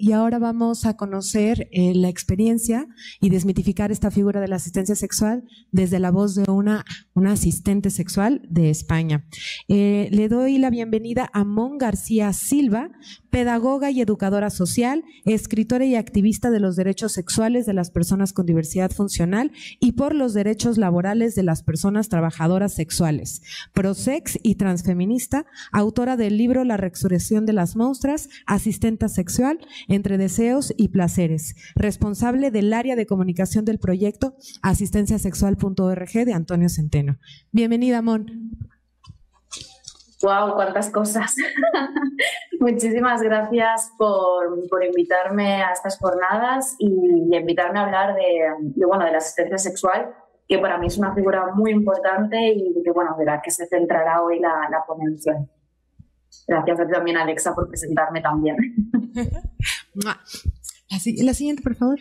Y ahora vamos a conocer la experiencia y desmitificar esta figura de la asistencia sexual desde la voz de una asistente sexual de España. Le doy la bienvenida a Mon García Silva, pedagoga y educadora social, escritora y activista de los derechos sexuales de las personas con diversidad funcional y por los derechos laborales de las personas trabajadoras sexuales, prosex y transfeminista, autora del libro La resurrección de las monstruas, asistenta sexual, entre deseos y placeres, responsable del área de comunicación del proyecto asistenciasexual.org de Antonio Centeno. Bienvenida, Mon. ¡Wow! ¡Cuántas cosas! Muchísimas gracias por invitarme a estas jornadas y invitarme a hablar de la asistencia sexual, que para mí es una figura muy importante y de la que se centrará hoy la ponencia. Gracias también, Alexa, por presentarme también. La siguiente, por favor.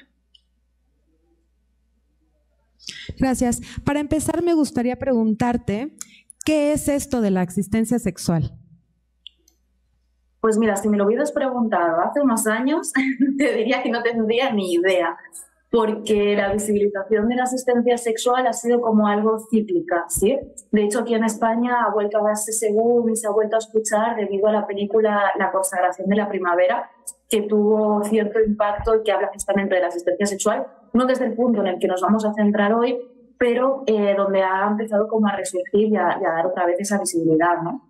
Gracias. Para empezar, me gustaría preguntarte, ¿qué es esto de la asistencia sexual? Pues mira, si me lo hubieras preguntado hace unos años, te diría que no tendría ni idea, porque la visibilización de la asistencia sexual ha sido como algo cíclica, ¿sí? De hecho, aquí en España ha vuelto a darse según y se ha vuelto a escuchar debido a la película La consagración de la primavera, que tuvo cierto impacto y que habla justamente de la asistencia sexual, no desde el punto en el que nos vamos a centrar hoy, pero donde ha empezado como a resurgir y a dar otra vez esa visibilidad, ¿no?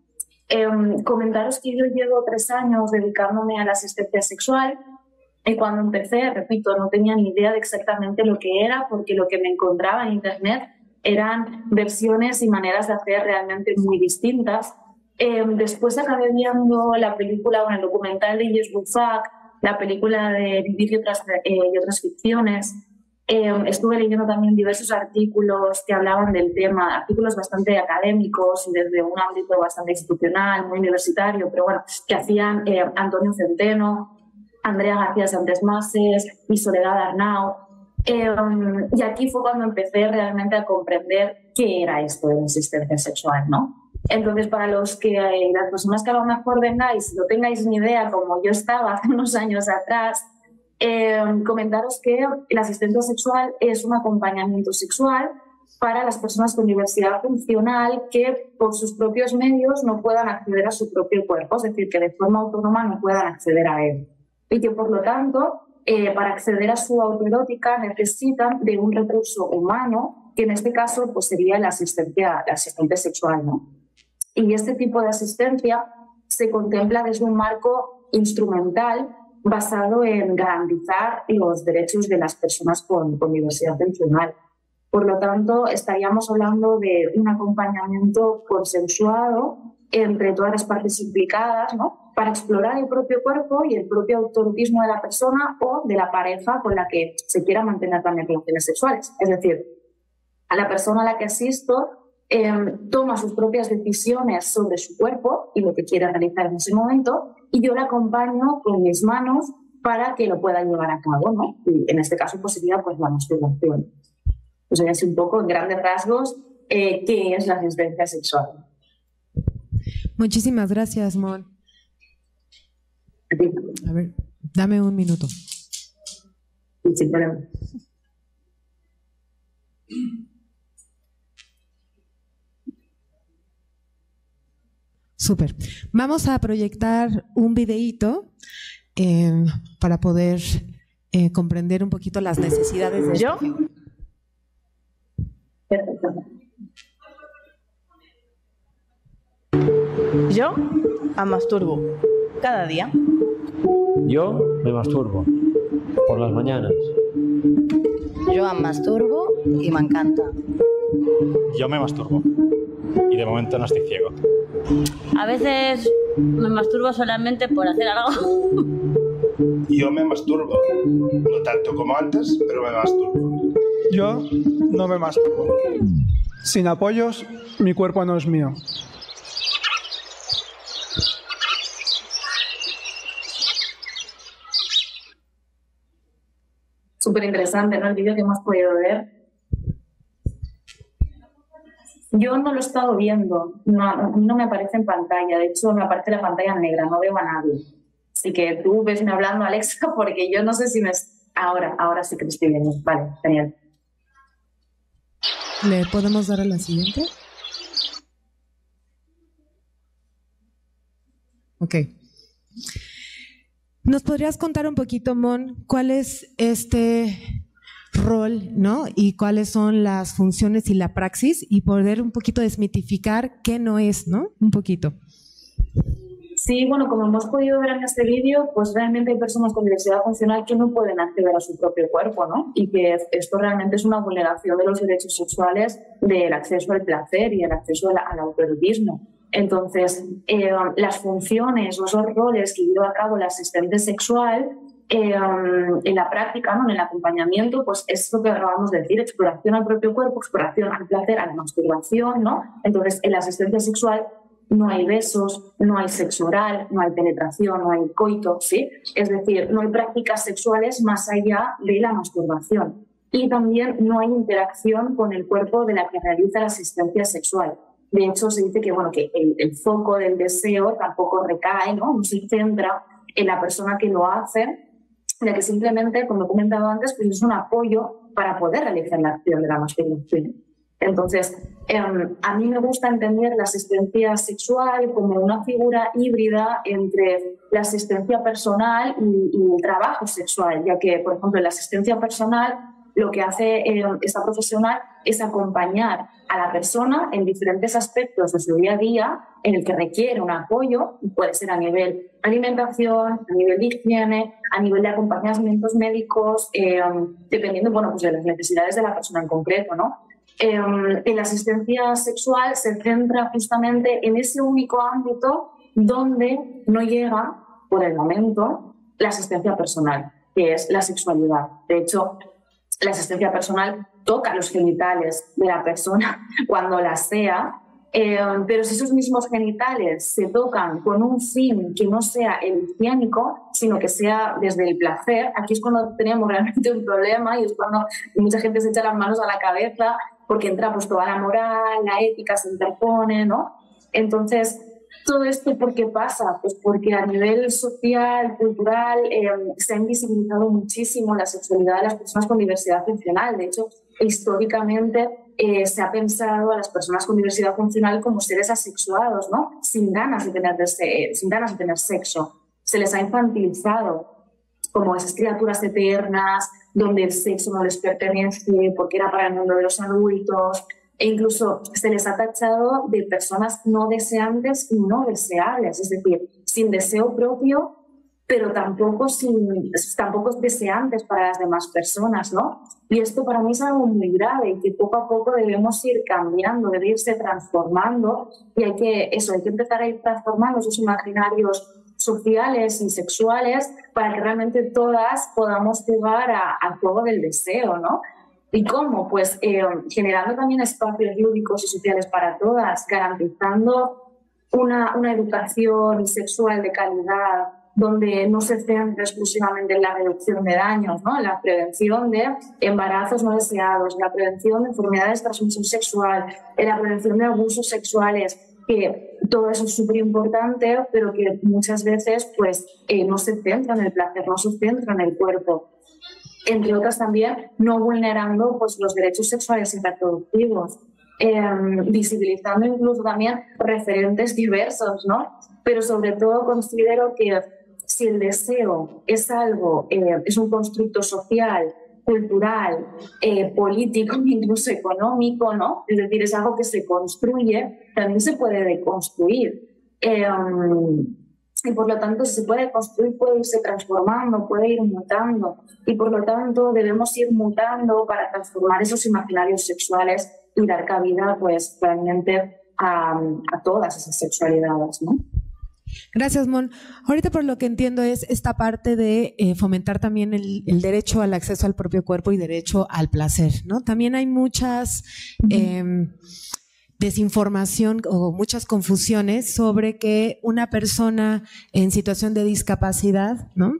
Comentaros que yo llevo 3 años dedicándome a la asistencia sexual. Y cuando empecé, repito, no tenía ni idea de exactamente lo que era, porque lo que me encontraba en Internet eran versiones y maneras de hacer realmente muy distintas. Después acabé viendo la película, el documental de Yes We Fuck, la película de Vivir y otras ficciones. Estuve leyendo también diversos artículos que hablaban del tema, artículos bastante académicos y desde un ámbito bastante institucional, muy universitario, pero bueno, que hacían Antonio Centeno, Andrea García Santesmases y Soledad Arnau. Y aquí fue cuando empecé realmente a comprender qué era esto de la asistencia sexual, ¿no? Entonces, para las personas que a lo mejor vengáis, no tengáis ni idea, como yo estaba hace unos años atrás, comentaros que la asistencia sexual es un acompañamiento sexual para las personas con diversidad funcional que por sus propios medios no puedan acceder a su propio cuerpo, es decir, que de forma autónoma no puedan acceder a él. Y que, por lo tanto, para acceder a su autoerótica necesitan de un recurso humano, que en este caso pues, sería la asistente sexual, ¿no? Y este tipo de asistencia se contempla desde un marco instrumental basado en garantizar los derechos de las personas con diversidad funcional. Por lo tanto, estaríamos hablando de un acompañamiento consensuado entre todas las partes implicadas, ¿no? Para explorar el propio cuerpo y el propio autoerotismo de la persona o de la pareja con la que se quiera mantener también relaciones sexuales. Es decir, a la persona a la que asisto toma sus propias decisiones sobre su cuerpo y lo que quiere realizar en ese momento, y yo la acompaño con mis manos para que lo pueda llevar a cabo, ¿no? Y en este caso pues sería pues, la masturbación. Pues así un poco, en grandes rasgos, qué es la asistencia sexual. Muchísimas gracias, Mon. A ver, dame un minuto. Sin problema. Súper. Vamos a proyectar un videíto para poder comprender un poquito las necesidades de ¿Yo? Perfecto. Yo me masturbo cada día. Yo me masturbo por las mañanas. Jo em masturbo i m'encanta. Yo me masturbo y de momento no estoy ciego. A veces me masturbo solamente por hacer algo. Yo me masturbo, no tanto como antes, pero me masturbo. Yo no me masturbo. Sin apoyos, mi cuerpo no es mío. Súper interesante, ¿no? El vídeo que hemos podido ver. Yo no lo he estado viendo, no me aparece en pantalla, de hecho me aparece la pantalla negra, no veo a nadie. Así que tú vesme hablando, Alexa, porque yo no sé si me... Ahora sí que me estoy viendo. Vale, genial. ¿Le podemos dar a la siguiente? Ok. ¿Nos podrías contar un poquito, Mon, cuál es este rol, ¿no? Y cuáles son las funciones y la praxis, y poder un poquito desmitificar qué no es, ¿no? Un poquito. Sí, bueno, como hemos podido ver en este vídeo, pues realmente hay personas con diversidad funcional que no pueden acceder a su propio cuerpo, ¿no? Y que esto realmente es una vulneración de los derechos sexuales, del acceso al placer y el acceso al autoerotismo. Entonces, las funciones o esos roles que lleva a cabo la asistente sexual en la práctica, ¿no? En el acompañamiento, pues es lo que acabamos de decir: exploración al propio cuerpo, exploración al placer, a la masturbación, ¿no? Entonces, en la asistencia sexual no hay besos, no hay sexo oral, no hay penetración, no hay coito, ¿sí? Es decir, no hay prácticas sexuales más allá de la masturbación. Y también no hay interacción con el cuerpo de la que realiza la asistencia sexual. De hecho, se dice que, bueno, que el foco del deseo tampoco recae, ¿no? No se centra en la persona que lo hace, ya que simplemente, como he comentado antes, pues es un apoyo para poder realizar la acción de la masturbación. Entonces, a mí me gusta entender la asistencia sexual como una figura híbrida entre la asistencia personal y el trabajo sexual, ya que, por ejemplo, en la asistencia personal lo que hace esta profesional es acompañar a la persona en diferentes aspectos de su día a día en el que requiere un apoyo, puede ser a nivel alimentación, a nivel de higiene, a nivel de acompañamientos médicos, dependiendo, bueno, pues de las necesidades de la persona en concreto, ¿no? En la asistencia sexual se centra justamente en ese único ámbito donde no llega, por el momento, la asistencia personal, que es la sexualidad. De hecho, la asistencia personal toca los genitales de la persona cuando la sea, pero si esos mismos genitales se tocan con un fin que no sea el higiénico, sino que sea desde el placer, aquí es cuando tenemos realmente un problema, y es cuando mucha gente se echa las manos a la cabeza porque entra pues toda la moral, la ética se interpone, ¿no? Entonces, todo esto, ¿por qué pasa? Pues porque a nivel social, cultural, se ha invisibilizado muchísimo la sexualidad de las personas con diversidad funcional. De hecho, históricamente se ha pensado a las personas con diversidad funcional como seres asexuados, ¿no? Sin ganas de tener sexo. Se les ha infantilizado como esas criaturas eternas, donde el sexo no les pertenece porque era para el mundo de los adultos. E incluso se les ha tachado de personas no deseantes y no deseables, es decir, sin deseo propio, pero tampoco deseantes para las demás personas, ¿no? Y esto para mí es algo muy grave y que poco a poco debemos ir cambiando, debe irse transformando, y hay que empezar a ir transformando esos imaginarios sociales y sexuales para que realmente todas podamos llegar al juego del deseo, ¿no? ¿Y cómo? Pues generando también espacios lúdicos y sociales para todas, garantizando una educación sexual de calidad, donde no se centre exclusivamente en la reducción de daños, ¿no? En la prevención de embarazos no deseados, en la prevención de enfermedades de transmisión sexual, en la prevención de abusos sexuales, que todo eso es súper importante, pero que muchas veces pues, no se centra en el placer, no se centra en el cuerpo. Entre otras también, no vulnerando pues, los derechos sexuales y reproductivos, visibilizando incluso también referentes diversos, ¿no? Pero sobre todo considero que si el deseo es algo, es un constructo social, cultural, político, incluso económico, ¿no? Es decir, es algo que se construye, también se puede deconstruir. Y por lo tanto, si se puede construir, puede irse transformando, puede ir mutando. Y por lo tanto, debemos ir mutando para transformar esos imaginarios sexuales y dar cabida, pues, realmente a todas esas sexualidades, ¿no? Gracias, Mon. Ahorita por lo que entiendo es esta parte de fomentar también el derecho al acceso al propio cuerpo y derecho al placer, ¿no? También hay muchas desinformación o muchas confusiones sobre que una persona en situación de discapacidad, ¿no?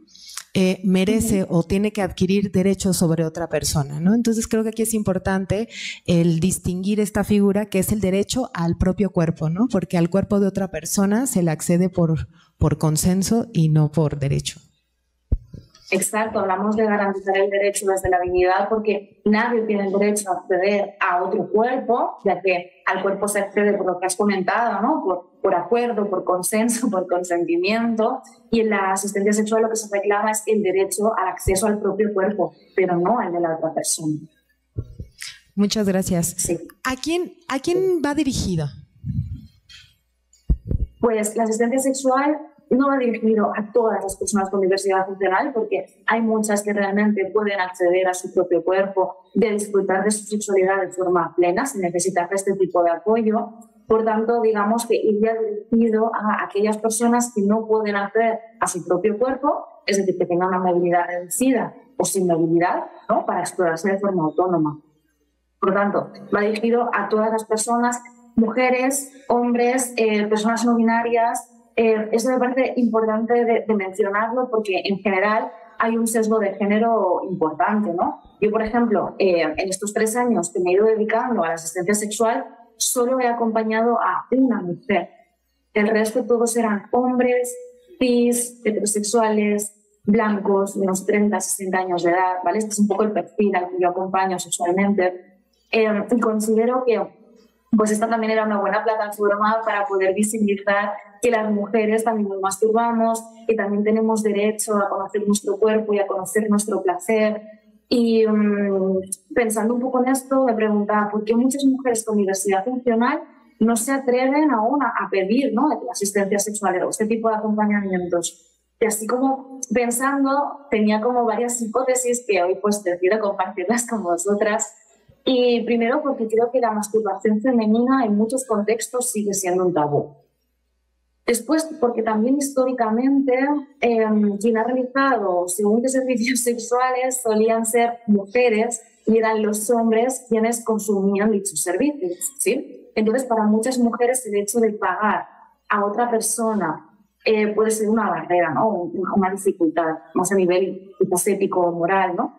Merece o tiene que adquirir derechos sobre otra persona, ¿no? Entonces creo que aquí es importante el distinguir esta figura que es el derecho al propio cuerpo, ¿no? Porque al cuerpo de otra persona se le accede por consenso y no por derecho. Exacto, hablamos de garantizar el derecho desde la dignidad porque nadie tiene el derecho a acceder a otro cuerpo, ya que al cuerpo se accede por lo que has comentado, ¿no? Por acuerdo, por consenso, por consentimiento, y en la asistencia sexual lo que se reclama es el derecho al acceso al propio cuerpo, pero no al de la otra persona. Muchas gracias. Sí. ¿A quién va dirigida? Pues la asistencia sexual no va dirigido a todas las personas con diversidad funcional porque hay muchas que realmente pueden acceder a su propio cuerpo, de disfrutar de su sexualidad de forma plena sin necesitar este tipo de apoyo. Por tanto, digamos que iría dirigido a aquellas personas que no pueden acceder a su propio cuerpo, es decir, que tengan una movilidad reducida o sin movilidad, ¿no? Para explorarse de forma autónoma. Por tanto, va dirigido a todas las personas, mujeres, hombres, personas no binarias. Eso me parece importante de mencionarlo porque en general hay un sesgo de género importante, ¿no? Yo, por ejemplo, en estos 3 años que me he ido dedicando a la asistencia sexual, solo he acompañado a una mujer. El resto todos eran hombres, cis, heterosexuales, blancos, de unos 30, 60 años de edad, ¿vale? Este es un poco el perfil al que yo acompaño sexualmente. Y considero que pues esta también era una buena plataforma para poder visibilizar que las mujeres también nos masturbamos, que también tenemos derecho a conocer nuestro cuerpo y a conocer nuestro placer. Y pensando un poco en esto, me preguntaba por qué muchas mujeres con diversidad funcional no se atreven aún a pedir, ¿no?, asistencia sexual o este tipo de acompañamientos. Y así como pensando, tenía como varias hipótesis que hoy pues decido compartirlas con vosotras. Y primero porque creo que la masturbación femenina en muchos contextos sigue siendo un tabú. Después porque también históricamente quien ha realizado según qué servicios sexuales solían ser mujeres y eran los hombres quienes consumían dichos servicios, ¿sí? Entonces para muchas mujeres el hecho de pagar a otra persona puede ser una barrera, ¿no? Una dificultad, más a nivel quizás ético o moral, ¿no?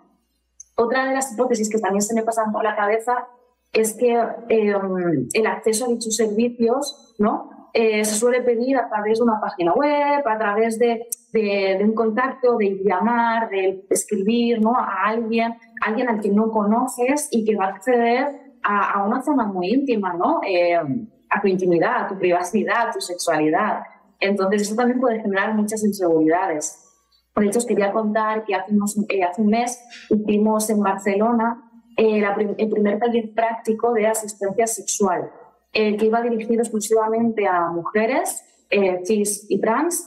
Otra de las hipótesis que también se me pasan por la cabeza es que el acceso a dichos servicios, ¿no?, se suele pedir a través de una página web, a través de un contacto, de llamar, de escribir, ¿no?, a alguien al que no conoces y que va a acceder a una zona muy íntima, ¿no?, a tu intimidad, a tu privacidad, a tu sexualidad. Entonces eso también puede generar muchas inseguridades. De hecho, os quería contar que hace un mes hicimos en Barcelona el primer taller práctico de asistencia sexual, que iba dirigido exclusivamente a mujeres cis y trans,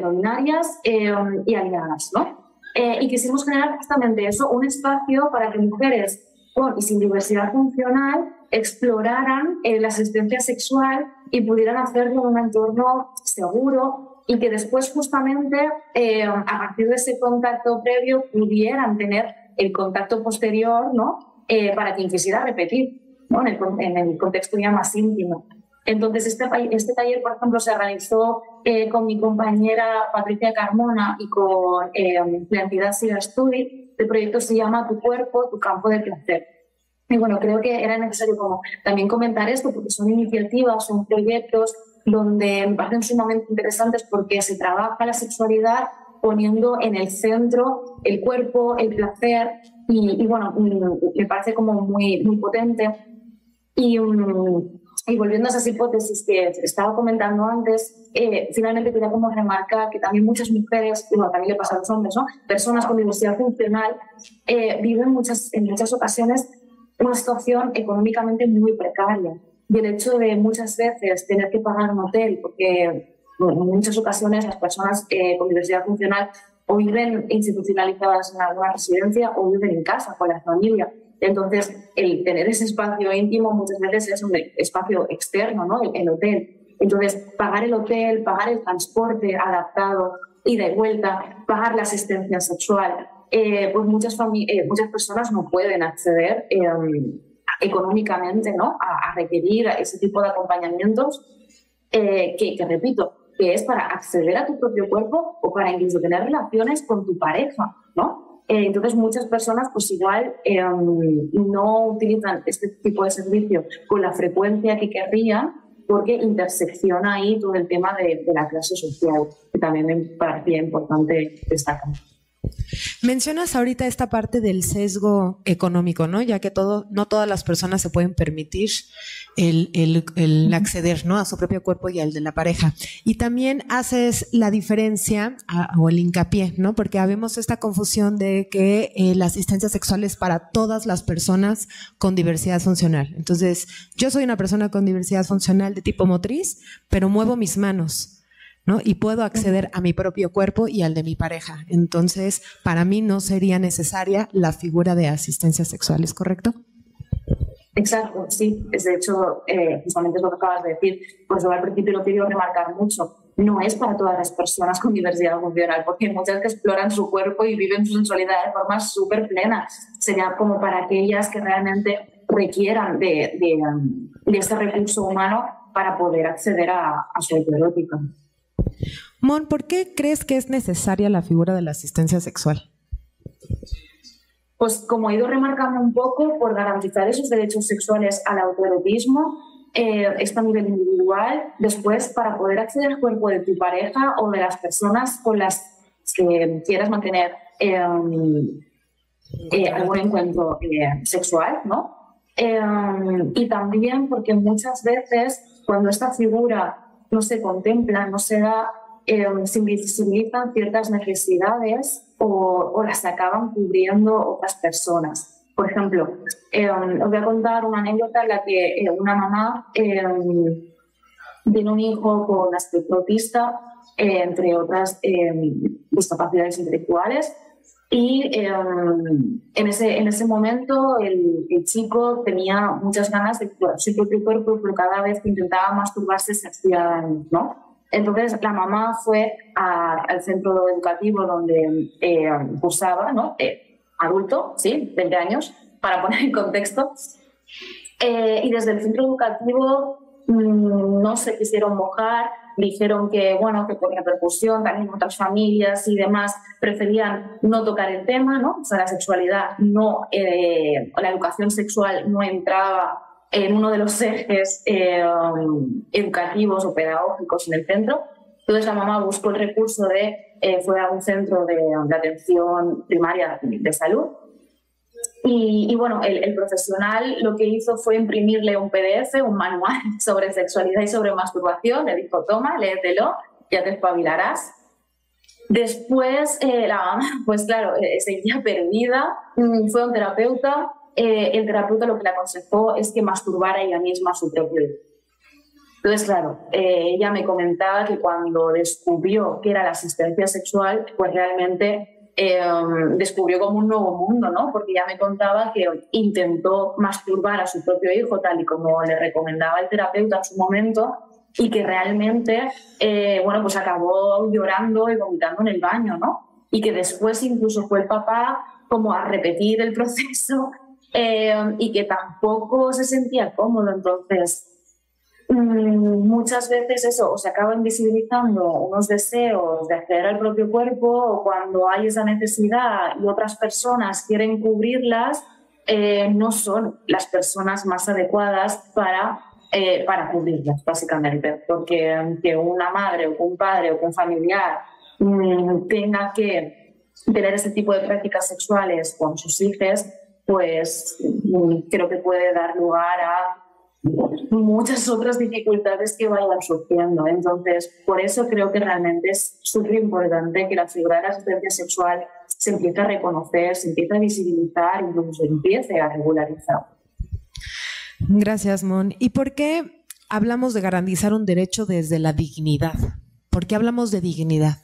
no binarias y alienadas, ¿no? Y quisimos generar justamente eso, un espacio para que mujeres con y sin diversidad funcional exploraran la asistencia sexual y pudieran hacerlo en un entorno seguro, y que después justamente a partir de ese contacto previo pudieran tener el contacto posterior, ¿no?, para quien quisiera repetir, ¿no?, en el contexto ya más íntimo. Entonces este taller, por ejemplo, se realizó con mi compañera Patricia Carmona y con la entidad Siga Study. El proyecto se llama Tu cuerpo, tu campo de placer. Y bueno, creo que era necesario como también comentar esto porque son iniciativas, son proyectos donde me parecen sumamente interesantes porque se trabaja la sexualidad poniendo en el centro el cuerpo, el placer y bueno, me parece como muy, muy potente. Y volviendo a esas hipótesis que estaba comentando antes, finalmente quería como remarcar que también muchas mujeres, bueno, también le pasa a los hombres, ¿no?, personas con diversidad funcional viven en muchas ocasiones una situación económicamente muy precaria. Y el hecho de muchas veces tener que pagar un hotel, porque bueno, en muchas ocasiones las personas con diversidad funcional o viven institucionalizadas en alguna residencia o viven en casa con la familia. Entonces, el tener ese espacio íntimo muchas veces es un espacio externo, ¿no?, el hotel. Entonces, pagar el hotel, pagar el transporte adaptado, ida y vuelta, pagar la asistencia sexual, pues muchas personas no pueden acceder económicamente, ¿no?, a requerir ese tipo de acompañamientos que repito, que es para acceder a tu propio cuerpo o para incluso tener relaciones con tu pareja, ¿no? Entonces muchas personas pues igual no utilizan este tipo de servicio con la frecuencia que querrían, porque intersecciona ahí todo el tema de la clase social, que también me parecía importante destacar. Mencionas ahorita esta parte del sesgo económico, ¿no? Ya que no todas las personas se pueden permitir el acceder, ¿no?, a su propio cuerpo y al de la pareja. Y también haces la diferencia o el hincapié, ¿no? Porque habemos esta confusión de que la asistencia sexual es para todas las personas con diversidad funcional. Entonces, yo soy una persona con diversidad funcional de tipo motriz, pero muevo mis manos, ¿no? Y puedo acceder a mi propio cuerpo y al de mi pareja. Entonces, para mí no sería necesaria la figura de asistencia sexual, ¿es correcto? Exacto, sí. De hecho, justamente es lo que acabas de decir. Por eso al principio lo quiero remarcar mucho. No es para todas las personas con diversidad funcional, porque hay muchas que exploran su cuerpo y viven su sensualidad de forma súper plena. Sería como para aquellas que realmente requieran de ese recurso humano para poder acceder a su autoerótica. Mon, ¿por qué crees que es necesaria la figura de la asistencia sexual? Pues como he ido remarcando un poco, por garantizar esos derechos sexuales al autoerotismo, esto a nivel individual, después para poder acceder al cuerpo de tu pareja o de las personas con las que quieras mantener algún encuentro sexual, ¿no? Y también porque muchas veces cuando esta figura no se contempla, no se da, se invisibilizan ciertas necesidades o las acaban cubriendo otras personas. Por ejemplo, os voy a contar una anécdota en la que una mamá tiene un hijo con aspecto autista, entre otras discapacidades intelectuales, y en ese momento el chico tenía muchas ganas de explorar su propio cuerpo, pero cada vez que intentaba masturbarse se hacía daño, ¿no? Entonces la mamá fue al centro educativo donde cursaba, ¿no? Adulto, sí, 20 años, para poner en contexto. Y desde el centro educativo no se quisieron mojar, dijeron que, bueno, que por repercusión también en otras familias y demás preferían no tocar el tema, ¿no? O sea, la sexualidad no, la educación sexual no entraba en uno de los ejes educativos o pedagógicos en el centro. Entonces la mamá buscó el recurso fue a un centro de atención primaria de salud. Y bueno, el profesional lo que hizo fue imprimirle un PDF, un manual sobre sexualidad y sobre masturbación. Le dijo, toma, léetelo, ya te espabilarás. Después la mamá, pues claro, se sentía perdida, fue a un terapeuta. El terapeuta lo que le aconsejó es que masturbara ella misma su propio hijo. Entonces, claro, ella me comentaba que cuando descubrió que era la asistencia sexual, pues realmente descubrió como un nuevo mundo, ¿no? Porque ella me contaba que intentó masturbar a su propio hijo tal y como le recomendaba el terapeuta en su momento, y que realmente, bueno, pues acabó llorando y vomitando en el baño, ¿no? Y que después incluso fue el papá como a repetir el proceso y que tampoco se sentía cómodo. Entonces, muchas veces eso, o se acaba invisibilizando unos deseos de acceder al propio cuerpo, o cuando hay esa necesidad y otras personas quieren cubrirlas, no son las personas más adecuadas para cubrirlas, básicamente. Porque que una madre o que un padre o que un familiar tenga que tener ese tipo de prácticas sexuales con sus hijos, pues creo que puede dar lugar a muchas otras dificultades que vayan surgiendo. Entonces, por eso creo que realmente es súper importante que la figura de la asistencia sexual se empiece a reconocer, se empiece a visibilizar, incluso se empiece a regularizar. Gracias, Mon. ¿Y por qué hablamos de garantizar un derecho desde la dignidad? ¿Por qué hablamos de dignidad?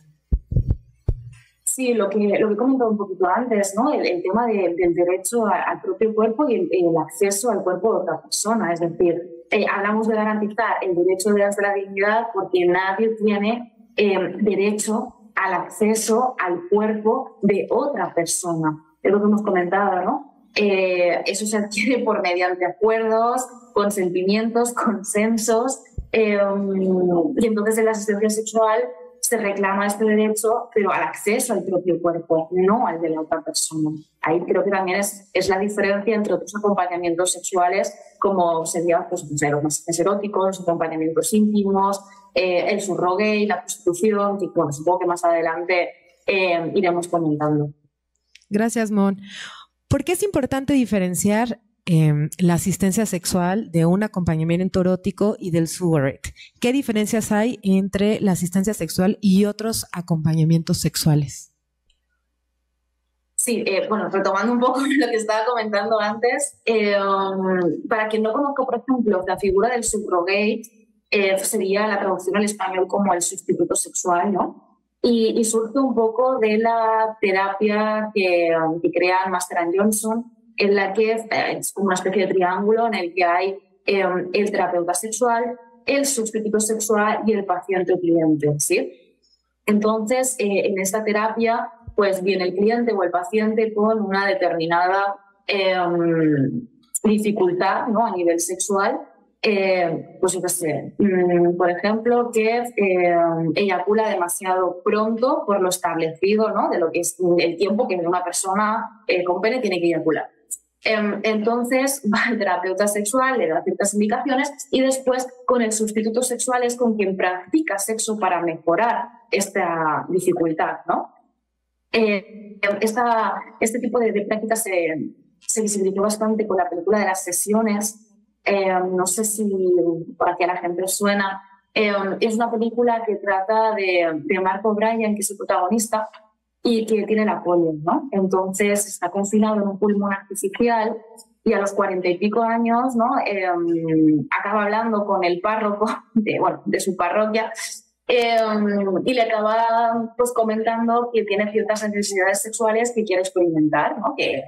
Sí, lo que he comentado un poquito antes, ¿no? El tema del derecho al propio cuerpo y el acceso al cuerpo de otra persona. Es decir, hablamos de garantizar el derecho de la dignidad porque nadie tiene derecho al acceso al cuerpo de otra persona. Es lo que hemos comentado, ¿no? Eso se adquiere mediante acuerdos, consentimientos, consensos, y entonces en la asistencia sexual se reclama este derecho, pero al acceso al propio cuerpo, no al de la otra persona. Ahí creo que también es la diferencia entre otros acompañamientos sexuales, como serían pues, los masajes eróticos, los acompañamientos íntimos, el surrogate, la prostitución, que bueno, supongo que más adelante iremos comentando. Gracias, Mon. ¿Por qué es importante diferenciar la asistencia sexual de un acompañamiento erótico y del surrogate? ¿Qué diferencias hay entre la asistencia sexual y otros acompañamientos sexuales? Sí, bueno, retomando un poco lo que estaba comentando antes, para quien no conozca, por ejemplo, la figura del surrogate sería la traducción al español como el sustituto sexual, ¿no? Y surge un poco de la terapia que crea Master and Johnson, en la que es como una especie de triángulo en el que hay el terapeuta sexual, el sustituto sexual y el paciente o cliente, ¿sí? Entonces, en esta terapia, pues viene el cliente o el paciente con una determinada dificultad, ¿no? A nivel sexual, pues yo qué sé, por ejemplo, que eyacula demasiado pronto por lo establecido, ¿no? De lo que es el tiempo que una persona con pene tiene que eyacular. Entonces va el terapeuta sexual, le da ciertas indicaciones y después con el sustituto sexual es con quien practica sexo para mejorar esta dificultad, ¿no? Este tipo de prácticas se visibilizó bastante con la película de Las Sesiones. No sé si por aquí a la gente os suena. Es una película que trata de Mark O'Brien, que es el protagonista, y que tiene la polio, ¿no? Entonces está confinado en un pulmón artificial y a los 40 y pico años, ¿no? Acaba hablando con el párroco de su parroquia y le acaba pues, comentando que tiene ciertas necesidades sexuales que quiere experimentar, ¿no? Que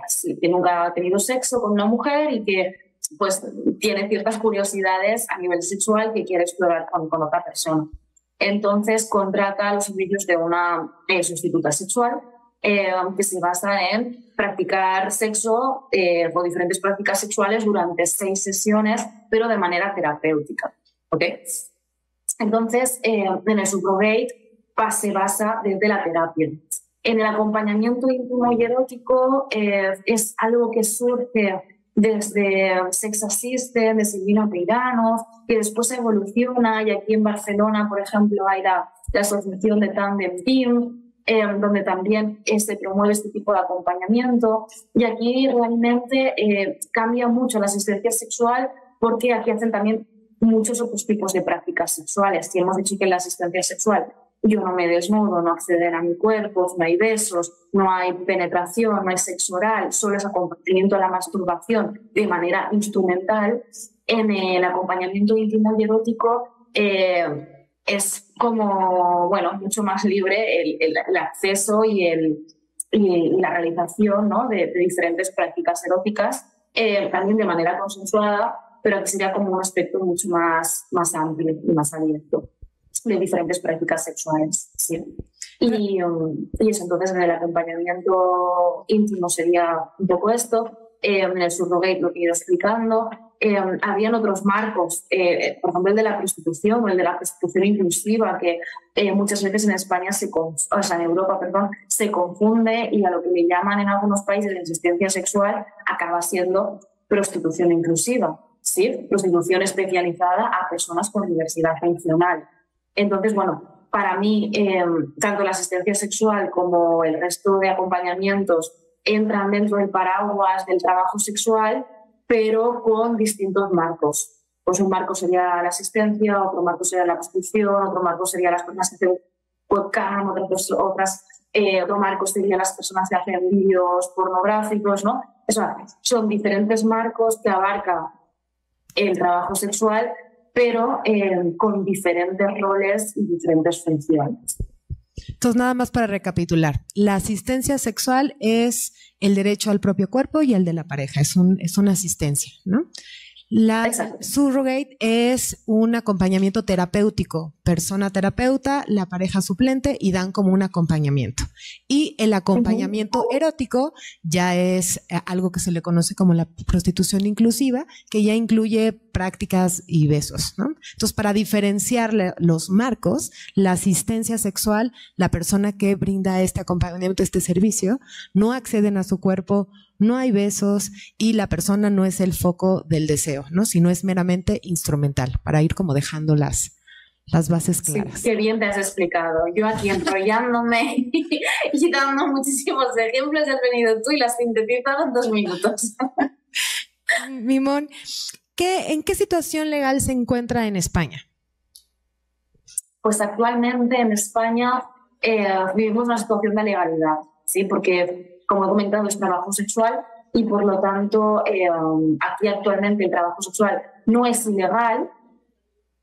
nunca ha tenido sexo con una mujer y que pues, tiene ciertas curiosidades a nivel sexual que quiere explorar con otra persona. Entonces contrata los servicios de una sustituta sexual que se basa en practicar sexo o diferentes prácticas sexuales durante 6 sesiones, pero de manera terapéutica. ¿Okay? Entonces, en el surrogate se basa desde la terapia. En el acompañamiento íntimo y erótico es algo que surge desde Sex Assistant, de Silvina Peirano, que después evoluciona, y aquí en Barcelona, por ejemplo, hay la asociación de Tandem Team, donde también se promueve este tipo de acompañamiento, y aquí realmente cambia mucho la asistencia sexual porque aquí hacen también muchos otros tipos de prácticas sexuales. Y hemos dicho que en la asistencia sexual yo no me desnudo, no acceden a mi cuerpo, no hay besos, no hay penetración, no hay sexo oral, solo es acompañamiento a la masturbación de manera instrumental. En el acompañamiento íntimo y erótico es como, bueno, mucho más libre el acceso y la realización, ¿no? de diferentes prácticas eróticas, también de manera consensuada, pero aquí sería como un aspecto mucho más amplio y más abierto de diferentes prácticas sexuales. ¿Sí? Y eso, entonces, en el acompañamiento íntimo sería un poco esto. En el surrogate, lo que he ido explicando. Habían otros marcos, por ejemplo, el de la prostitución o el de la prostitución inclusiva, que muchas veces en España en Europa, se confunde, y a lo que le llaman en algunos países de insistencia sexual acaba siendo prostitución inclusiva, ¿sí? Prostitución especializada a personas con diversidad funcional. Entonces, bueno, para mí, tanto la asistencia sexual como el resto de acompañamientos entran dentro del paraguas del trabajo sexual, pero con distintos marcos. Pues un marco sería la asistencia, otro marco sería la prostitución, otro marco sería las personas que hacen webcam, otro marco sería las personas que hacen vídeos pornográficos, ¿no? Son diferentes marcos que abarcan el trabajo sexual, pero con diferentes roles y diferentes funciones. Entonces, nada más para recapitular, la asistencia sexual es el derecho al propio cuerpo y el de la pareja, es una asistencia, ¿no? Surrogate es un acompañamiento terapéutico, persona-terapeuta, la pareja suplente y dan como un acompañamiento. Y el acompañamiento erótico ya es algo que se le conoce como la prostitución inclusiva, que ya incluye prácticas y besos, ¿no? Entonces, para diferenciar los marcos, la asistencia sexual, la persona que brinda este acompañamiento, este servicio, no acceden a su cuerpo, no hay besos y la persona no es el foco del deseo, ¿no? Sino es meramente instrumental, para ir como dejando las bases claras. Sí, qué bien te has explicado. Yo aquí enrollándome y dando muchísimos ejemplos, y has venido tú y las has sintetizado en 2 minutos. Mimón, ¿en qué situación legal se encuentra en España? Pues actualmente en España vivimos una situación de legalidad, ¿sí? Porque, como he comentado, es trabajo sexual y, por lo tanto, aquí actualmente el trabajo sexual no es ilegal,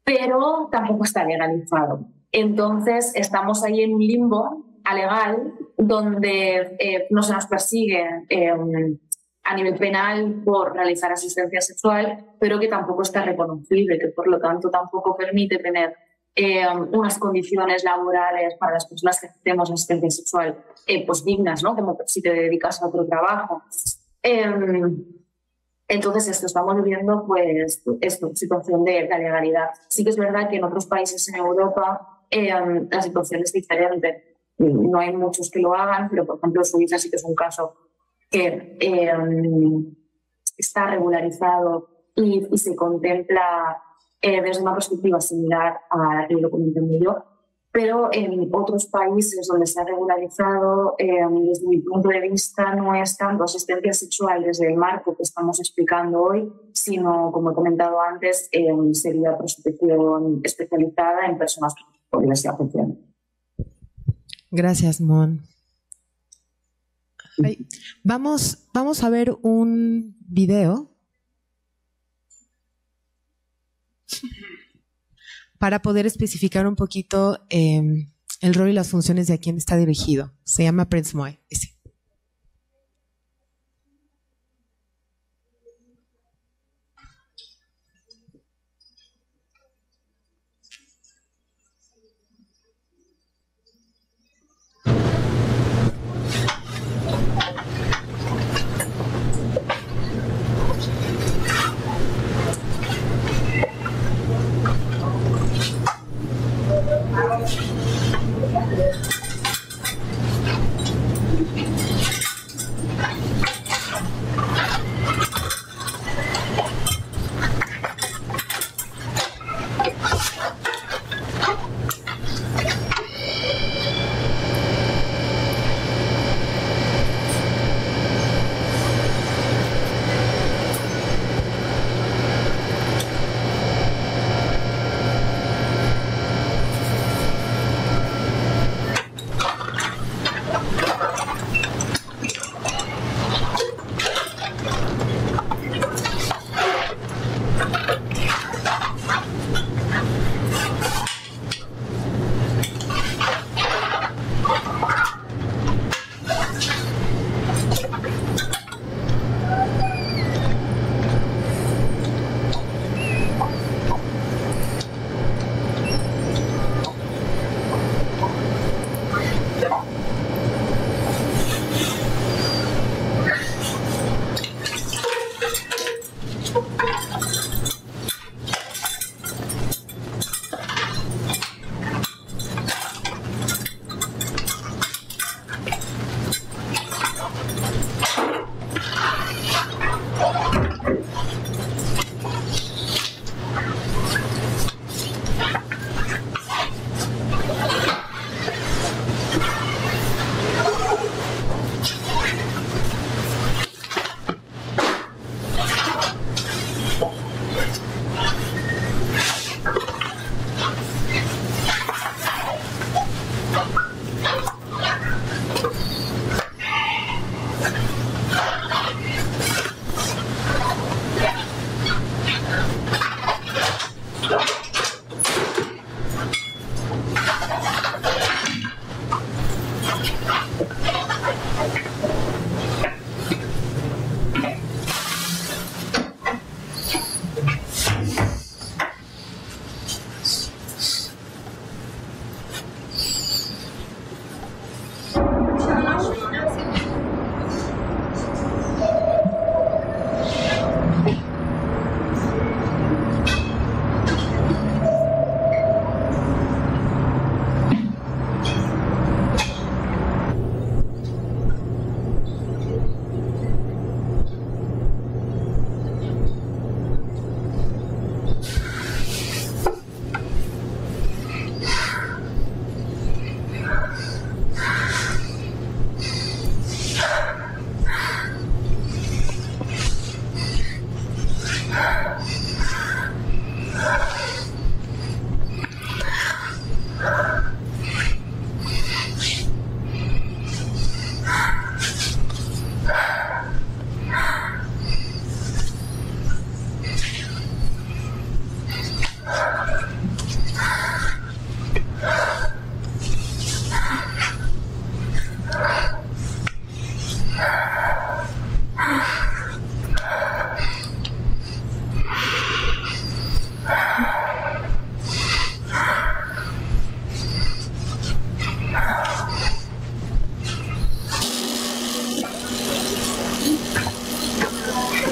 pero tampoco está legalizado. Entonces, estamos ahí en un limbo alegal donde no se nos persigue a nivel penal por realizar asistencia sexual, pero que tampoco está reconocible, que por lo tanto tampoco permite tener unas condiciones laborales para las personas que hacemos asistencia sexual pues dignas, ¿no? Como si te dedicas a otro trabajo. Entonces estamos viviendo pues situación de legalidad. Sí que es verdad que en otros países en Europa la situación es diferente. No hay muchos que lo hagan, pero por ejemplo Suiza sí que es un caso que está regularizado y se contempla desde una perspectiva similar a la que lo comenté yo, pero en otros países donde se ha regularizado, desde mi punto de vista, no es tanto asistencia sexual desde el marco que estamos explicando hoy, sino, como he comentado antes, sería prostitución especializada en personas con diversidad funcional. Gracias, Mon. Vamos a ver un video para poder especificar un poquito el rol y las funciones de a quién está dirigido. Se llama Prince Moy. Ese.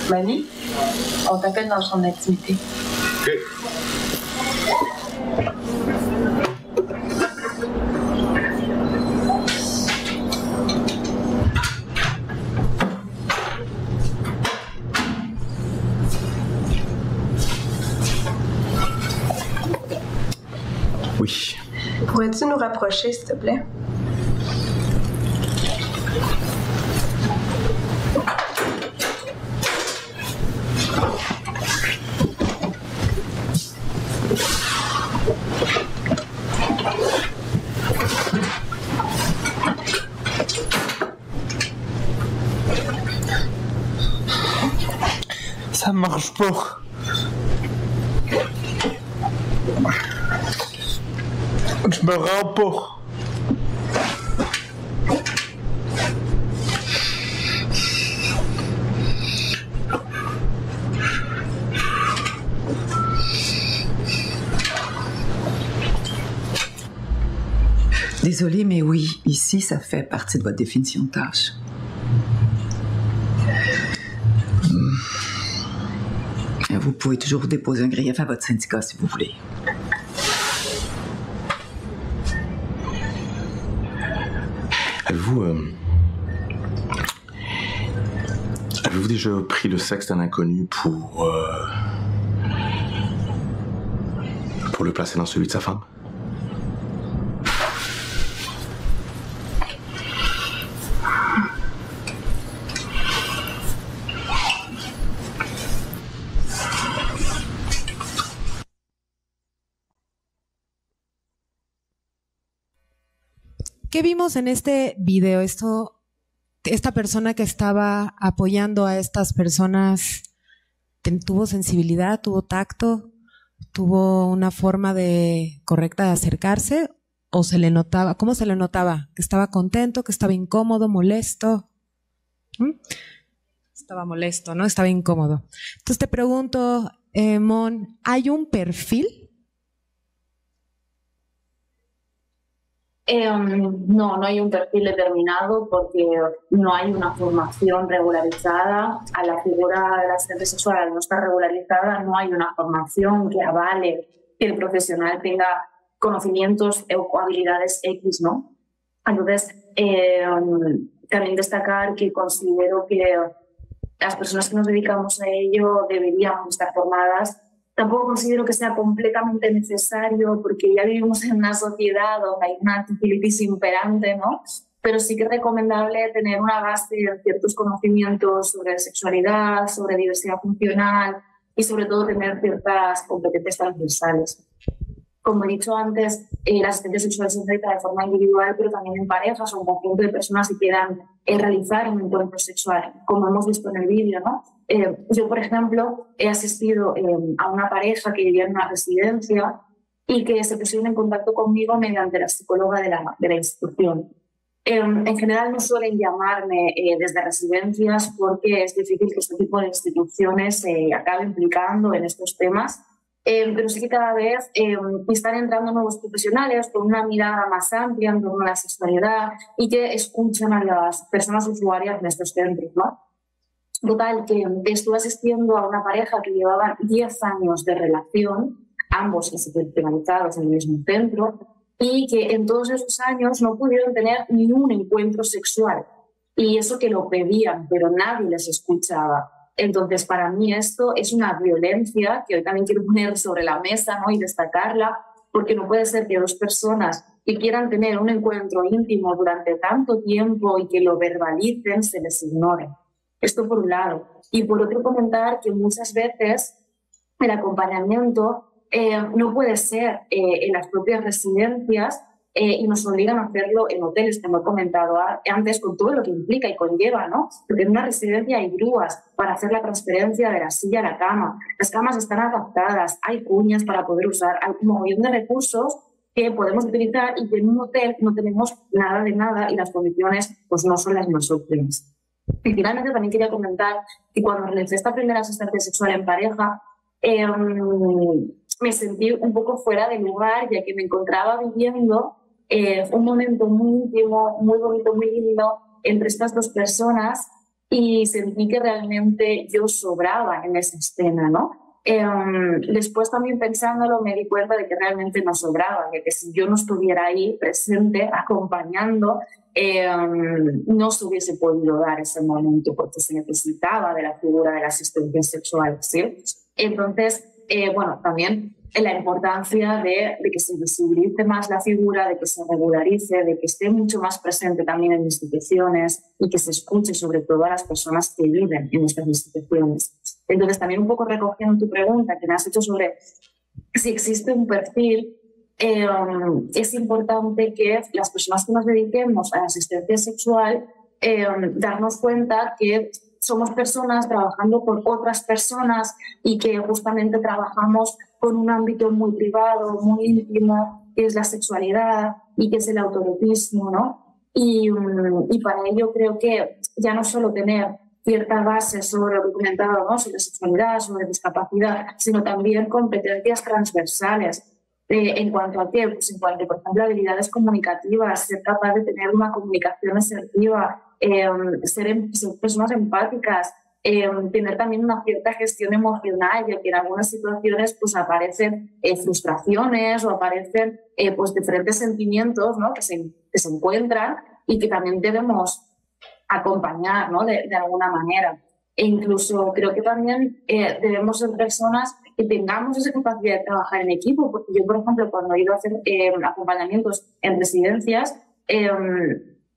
Mani, on t'appelle dans le champ d'activité. Ok. Oui. Pourrais-tu nous rapprocher, s'il te plaît? Ça marche pas. Je me rends pas. Désolée, mais oui, ici, ça fait partie de votre définition de tâche. Vous pouvez toujours déposer un grief à votre syndicat si vous voulez. Avez-vous déjà pris le sexe d'un inconnu pour le placer dans celui de sa femme? ¿Qué vimos en este video? Esta persona que estaba apoyando a estas personas tuvo sensibilidad, tuvo tacto, tuvo una forma correcta de acercarse, o se le notaba, ¿cómo se le notaba? ¿Que estaba contento, que estaba incómodo, molesto? Estaba molesto, ¿no? Estaba incómodo. Entonces te pregunto, Mon, ¿hay un perfil? No hay un perfil determinado porque no hay una formación regularizada. A la figura de la asistente sexual, al no estar regularizada, no hay una formación que avale que el profesional tenga conocimientos o habilidades X, ¿no? Entonces, también destacar que considero que las personas que nos dedicamos a ello deberíamos estar formadas. Tampoco considero que sea completamente necesario porque ya vivimos en una sociedad donde hay una actividad imperante, ¿no? Pero sí que es recomendable tener una base de ciertos conocimientos sobre sexualidad, sobre diversidad funcional y sobre todo tener ciertas competencias transversales. Como he dicho antes, la asistencia sexual se realiza de forma individual, pero también en parejas o un conjunto de personas que quieran realizar un encuentro sexual, como hemos visto en el vídeo, ¿no? Yo, por ejemplo, he asistido a una pareja que vivía en una residencia y que se pusieron en contacto conmigo mediante la psicóloga de la institución. En general no suelen llamarme desde residencias porque es difícil que este tipo de instituciones se acabe implicando en estos temas. Pero sí que cada vez están entrando nuevos profesionales con una mirada más amplia en torno a la sexualidad y que escuchan a las personas usuarias de estos centros, ¿no? Total, que estuve asistiendo a una pareja que llevaba 10 años de relación, ambos institucionalizados en el mismo centro, y que en todos esos años no pudieron tener ni un encuentro sexual. Y eso que lo pedían, pero nadie les escuchaba. Entonces, para mí esto es una violencia que hoy también quiero poner sobre la mesa, ¿no? Y destacarla, porque no puede ser que dos personas que quieran tener un encuentro íntimo durante tanto tiempo y que lo verbalicen se les ignore. Esto por un lado. Y por otro, comentar que muchas veces el acompañamiento no puede ser en las propias residencias y nos obligan a hacerlo en hoteles, como he comentado antes, con todo lo que implica y conlleva, ¿no? Porque en una residencia hay grúas para hacer la transferencia de la silla a la cama. Las camas están adaptadas, hay cuñas para poder usar, hay un montón de recursos que podemos utilizar y que en un hotel no tenemos nada de nada y las condiciones pues no son las más óptimas. Y finalmente también quería comentar que cuando realicé esta primera asistencia sexual en pareja, me sentí un poco fuera de lugar, ya que me encontraba viviendo un momento muy íntimo, muy bonito, muy lindo entre estas dos personas y sentí que realmente yo sobraba en esa escena, ¿no? Después también pensándolo me di cuenta de que realmente no sobraba, que si yo no estuviera ahí presente, acompañando, no se hubiese podido dar ese momento porque se necesitaba de la figura de la asistencia sexual, ¿sí? Entonces, bueno, también la importancia de que se visibilice más la figura, de que se regularice, de que esté mucho más presente también en instituciones y que se escuche sobre todo a las personas que viven en estas instituciones. Entonces, también un poco recogiendo tu pregunta que me has hecho sobre si existe un perfil, es importante que las personas que nos dediquemos a la asistencia sexual darnos cuenta que somos personas trabajando por otras personas y que justamente trabajamos con un ámbito muy privado, muy íntimo, que es la sexualidad y que es el autoerotismo, ¿no? Y para ello creo que ya no solo tener ciertas bases sobre lo que comentaba, ¿no? Sobre sexualidad, sobre discapacidad, sino también competencias transversales. En cuanto a qué, pues en cuanto, por ejemplo, a habilidades comunicativas, ser capaz de tener una comunicación asertiva, ser personas empáticas, tener también una cierta gestión emocional, ya que en algunas situaciones pues aparecen frustraciones o aparecen pues diferentes sentimientos, ¿no? que se encuentran y que también debemos acompañar, ¿no? de alguna manera. E incluso creo que también debemos ser personas que tengamos esa capacidad de trabajar en equipo, porque yo, por ejemplo, cuando he ido a hacer acompañamientos en residencias,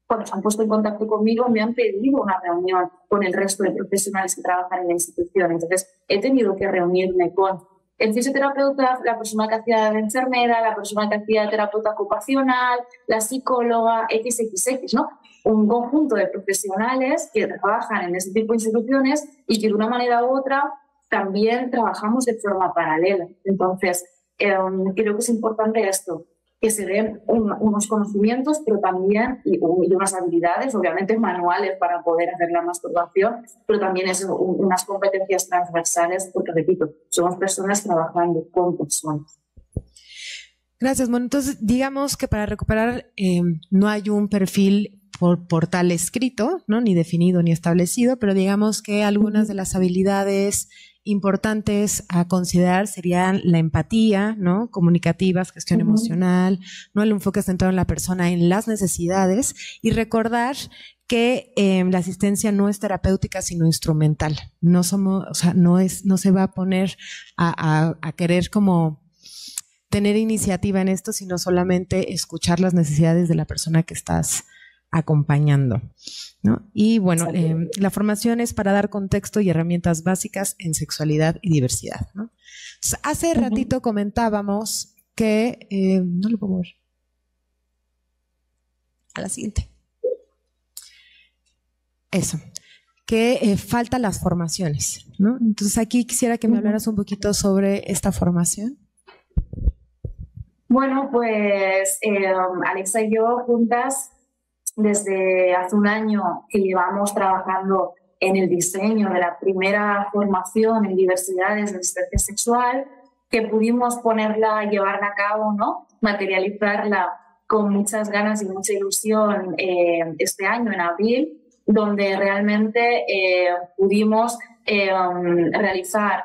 cuando se han puesto en contacto conmigo me han pedido una reunión con el resto de profesionales que trabajan en la institución. Entonces, he tenido que reunirme con el fisioterapeuta, la persona que hacía de enfermera, la persona que hacía de terapeuta ocupacional, la psicóloga, XXX, ¿no? Un conjunto de profesionales que trabajan en ese tipo de instituciones y que de una manera u otra también trabajamos de forma paralela. Entonces, creo que es importante esto, que se den unos conocimientos, pero también y unas habilidades, obviamente manuales para poder hacer la masturbación, pero también unas competencias transversales, porque repito, somos personas trabajando con personas. Gracias, bueno, entonces digamos que para recuperar no hay un perfil por tal escrito, ¿no? Ni definido ni establecido, pero digamos que algunas de las habilidades importantes a considerar serían la empatía, ¿no? Comunicativas, gestión emocional, ¿no? El enfoque centrado en la persona, en las necesidades, y recordar que la asistencia no es terapéutica sino instrumental. No somos, o sea, no se va a poner a querer como tener iniciativa en esto, sino solamente escuchar las necesidades de la persona que estás acompañando, ¿no? Y bueno, la formación es para dar contexto y herramientas básicas en sexualidad y diversidad, ¿no? Entonces, hace ratito comentábamos que, no lo puedo ver, a la siguiente, eso, que faltan las formaciones, ¿no? Entonces aquí quisiera que me hablaras un poquito sobre esta formación. Bueno, pues Alexa y yo juntas desde hace un año que llevamos trabajando en el diseño de la primera formación en diversidades de asistencia sexual, que pudimos ponerla, llevarla a cabo, ¿no? Materializarla con muchas ganas y mucha ilusión este año, en abril, donde realmente pudimos realizar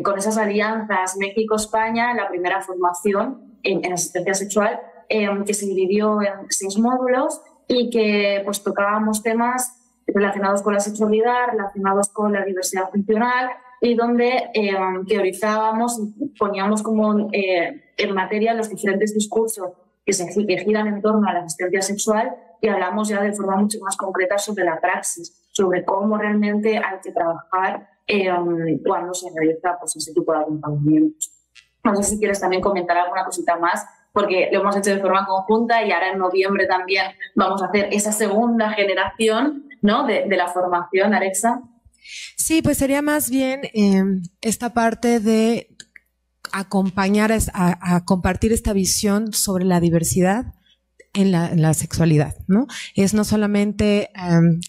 con esas alianzas México-España la primera formación en asistencia sexual, que se dividió en 6 módulos y que pues tocábamos temas relacionados con la sexualidad, relacionados con la diversidad funcional, y donde teorizábamos y poníamos como en materia los diferentes discursos que giran en torno a la asistencia sexual, y hablamos ya de forma mucho más concreta sobre la praxis, sobre cómo realmente hay que trabajar cuando se realiza pues, ese tipo de acompañamiento. No sé si quieres también comentar alguna cosita más, porque lo hemos hecho de forma conjunta y ahora en noviembre también vamos a hacer esa segunda generación, ¿no? de la formación, Alexa. Sí, pues sería más bien esta parte de acompañar a compartir esta visión sobre la diversidad en la sexualidad, ¿no? Es no solamente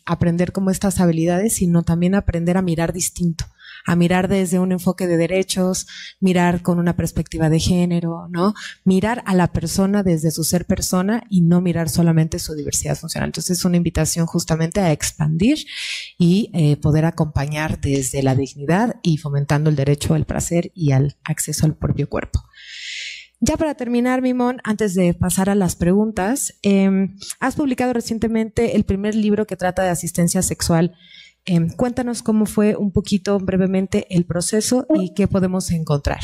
aprender como estas habilidades, sino también aprender a mirar distinto, a mirar desde un enfoque de derechos, mirar con una perspectiva de género, ¿no? Mirar a la persona desde su ser persona y no mirar solamente su diversidad funcional. Entonces es una invitación justamente a expandir y poder acompañar desde la dignidad y fomentando el derecho al placer y al acceso al propio cuerpo. Ya para terminar, Mimón, antes de pasar a las preguntas, has publicado recientemente el primer libro que trata de asistencia sexual. Cuéntanos cómo fue un poquito brevemente el proceso y qué podemos encontrar.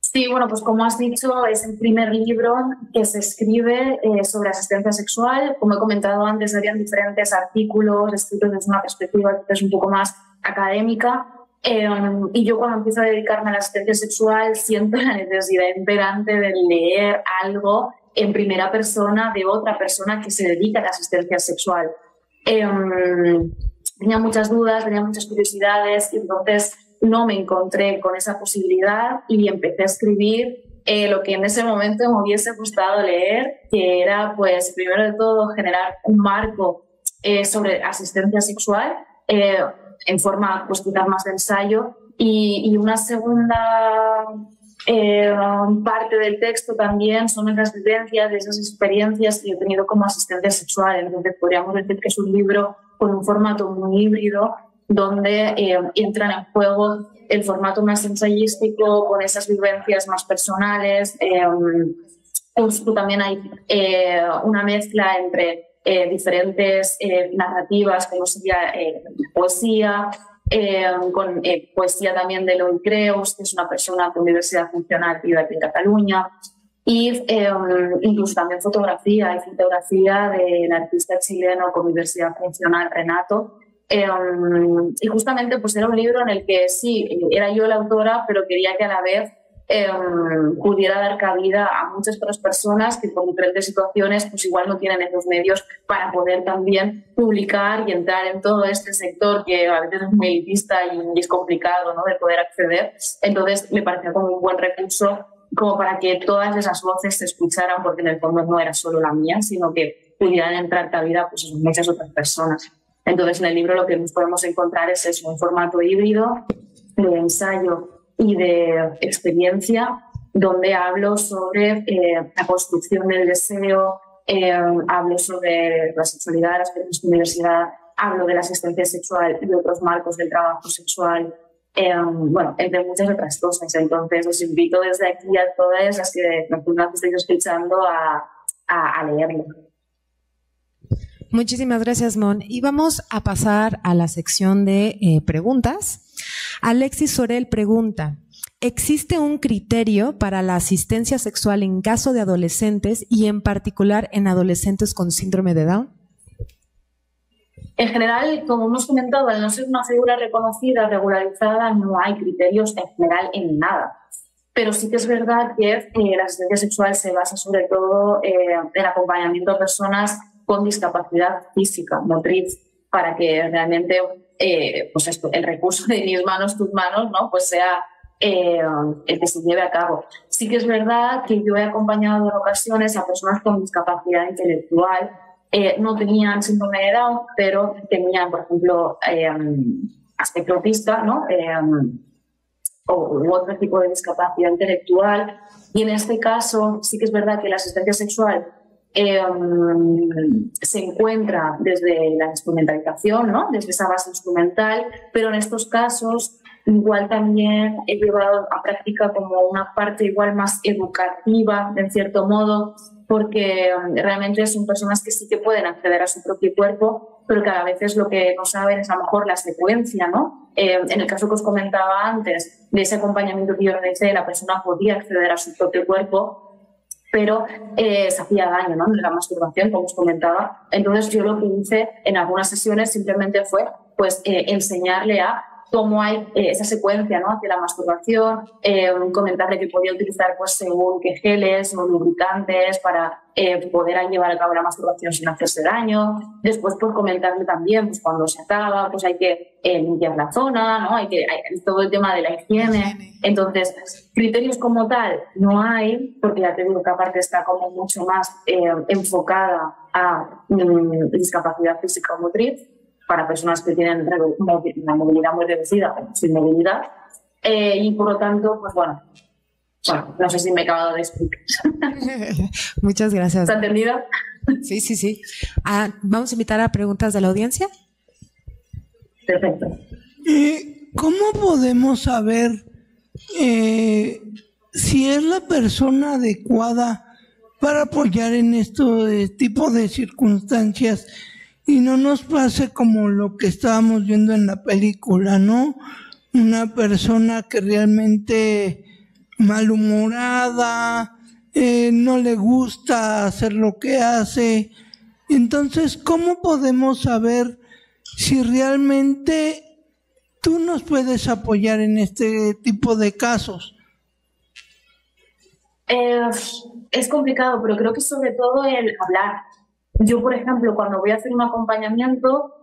Sí, bueno, pues como has dicho, es el primer libro que se escribe sobre asistencia sexual. Como he comentado antes, habían diferentes artículos escritos desde una perspectiva que es un poco más académica. Y yo cuando empiezo a dedicarme a la asistencia sexual siento la necesidad imperante de leer algo en primera persona de otra persona que se dedica a la asistencia sexual. Tenía muchas dudas, tenía muchas curiosidades y entonces no me encontré con esa posibilidad y empecé a escribir lo que en ese momento me hubiese gustado leer, que era, pues, primero de todo, generar un marco sobre asistencia sexual en forma, pues, quizás más de ensayo y una segunda parte del texto también son las vivencias de esas experiencias que he tenido como asistente sexual. Entonces podríamos decir que es un libro con un formato muy híbrido donde entran en juego el formato más ensayístico con esas vivencias más personales. Justo también hay una mezcla entre diferentes narrativas como sería poesía, con poesía también de Eloi Creus, que es una persona con diversidad funcional que vive aquí en Cataluña, y incluso también fotografía. Hay fotografía del artista chileno con diversidad funcional Renato. Y justamente pues era un libro en el que sí, era yo la autora, pero quería que a la vez pudiera dar cabida a muchas otras personas que por diferentes situaciones pues igual no tienen esos medios para poder también publicar y entrar en todo este sector que a veces es muy elitista y es complicado, ¿no?, de poder acceder. Entonces me parecía como un buen recurso como para que todas esas voces se escucharan, porque en el fondo no era solo la mía, sino que pudieran entrar cabida pues muchas otras personas. Entonces en el libro lo que nos podemos encontrar es eso, un formato híbrido de ensayo y de experiencia, donde hablo sobre la construcción del deseo, hablo sobre la sexualidad, las experiencias de diversidad, hablo de la asistencia sexual y de otros marcos del trabajo sexual, bueno, entre muchas otras cosas. Entonces os invito desde aquí a todas las que nos estéis escuchando a leerlo. Muchísimas gracias, Mon. Y vamos a pasar a la sección de preguntas. Alexis Sorel pregunta: ¿existe un criterio para la asistencia sexual en caso de adolescentes y en particular en adolescentes con síndrome de Down? En general, como hemos comentado, al no ser una figura reconocida, regularizada, no hay criterios en general en nada. Pero sí que es verdad que la asistencia sexual se basa sobre todo en el acompañamiento a personas con discapacidad física, motriz, para que realmente pues esto, el recurso de mis manos, tus manos, ¿no?, pues sea el que se lleve a cabo. Sí que es verdad que yo he acompañado en ocasiones a personas con discapacidad intelectual, no tenían síndrome de Down, pero tenían, por ejemplo, aspecto autista, ¿no?, u otro tipo de discapacidad intelectual. Y en este caso sí que es verdad que la asistencia sexual se encuentra desde la instrumentalización, ¿no?, desde esa base instrumental, pero en estos casos igual también he llevado a práctica como una parte igual más educativa, en cierto modo, porque realmente son personas que sí que pueden acceder a su propio cuerpo, pero que a veces lo que no saben es a lo mejor la secuencia, ¿no? En el caso que os comentaba antes, de ese acompañamiento que yo realicé, la persona podía acceder a su propio cuerpo, pero se hacía daño, ¿no?, en la masturbación, como os comentaba. Entonces yo lo que hice en algunas sesiones simplemente fue pues enseñarle a cómo hay esa secuencia, ¿no?, hacia la masturbación, comentarle que podía utilizar pues según qué geles o lubricantes para poder llevar a cabo la masturbación sin hacerse daño. Después pues comentarle también pues cuando se acaba pues hay que limpiar la zona, ¿no?, hay todo el tema de la higiene. Entonces, criterios como tal no hay, porque ya te digo que aparte está como mucho más enfocada a discapacidad física o motriz, para personas que tienen una movilidad muy reducida, sin movilidad. Y por lo tanto, pues bueno, no sé si me he acabado de explicar. Muchas gracias. ¿Está entendido? Sí. Vamos a invitar a preguntas de la audiencia. Perfecto. ¿Cómo podemos saber si es la persona adecuada para apoyar en este tipo de circunstancias y no nos pase como lo que estábamos viendo en la película, ¿no? Una persona que realmente malhumorada, no le gusta hacer lo que hace. Entonces, ¿cómo podemos saber si realmente tú nos puedes apoyar en este tipo de casos? Es complicado, pero creo que sobre todo el hablar. Yo, por ejemplo, cuando voy a hacer un acompañamiento,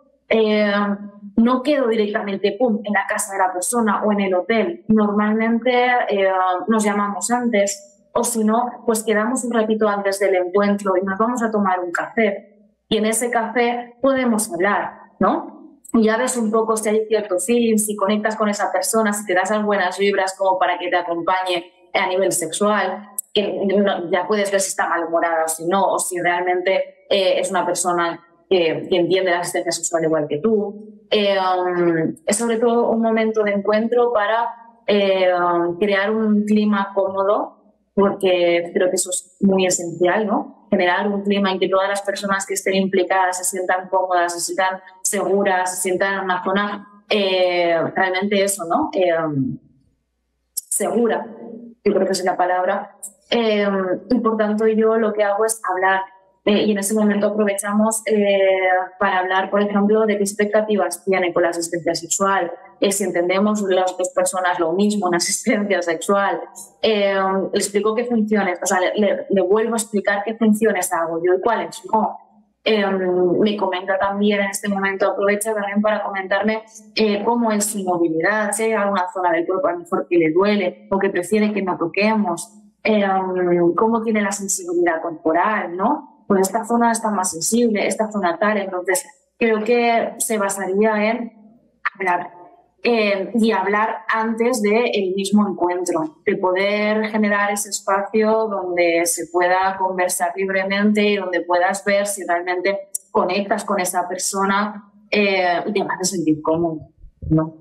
no quedo directamente en la casa de la persona o en el hotel. Normalmente nos llamamos antes, o si no, pues quedamos un ratito antes del encuentro y nos vamos a tomar un café. Y en ese café podemos hablar, ¿no? Y ya ves un poco si hay cierto feeling, si conectas con esa persona, si te das las buenas vibras como para que te acompañe a nivel sexual, que ya puedes ver si está malhumorada o si no, o si realmente es una persona que entiende la asistencia sexual igual que tú. Es sobre todo un momento de encuentro para crear un clima cómodo, porque creo que eso es muy esencial, ¿no? Generar un clima en que todas las personas que estén implicadas se sientan cómodas, se sientan seguras, se sientan en una zona realmente eso, ¿no? Segura, yo creo que esa es la palabra. Y por tanto yo lo que hago es hablar. Y en ese momento aprovechamos para hablar, por ejemplo, de qué expectativas tiene con la asistencia sexual, si entendemos las dos personas lo mismo en asistencia sexual. Le explico qué funciones, o sea, le vuelvo a explicar qué funciones hago yo y cuáles no. Me comenta también en este momento, aprovecha también para comentarme cómo es su movilidad, si hay alguna zona del cuerpo a lo mejor que le duele o que prefiere que no toquemos, cómo tiene la sensibilidad corporal, ¿no? Pues esta zona está más sensible, esta zona tal. Entonces, creo que se basaría en hablar y hablar antes del mismo encuentro, de poder generar ese espacio donde se pueda conversar libremente y donde puedas ver si realmente conectas con esa persona y te vas a sentir cómodo, ¿no?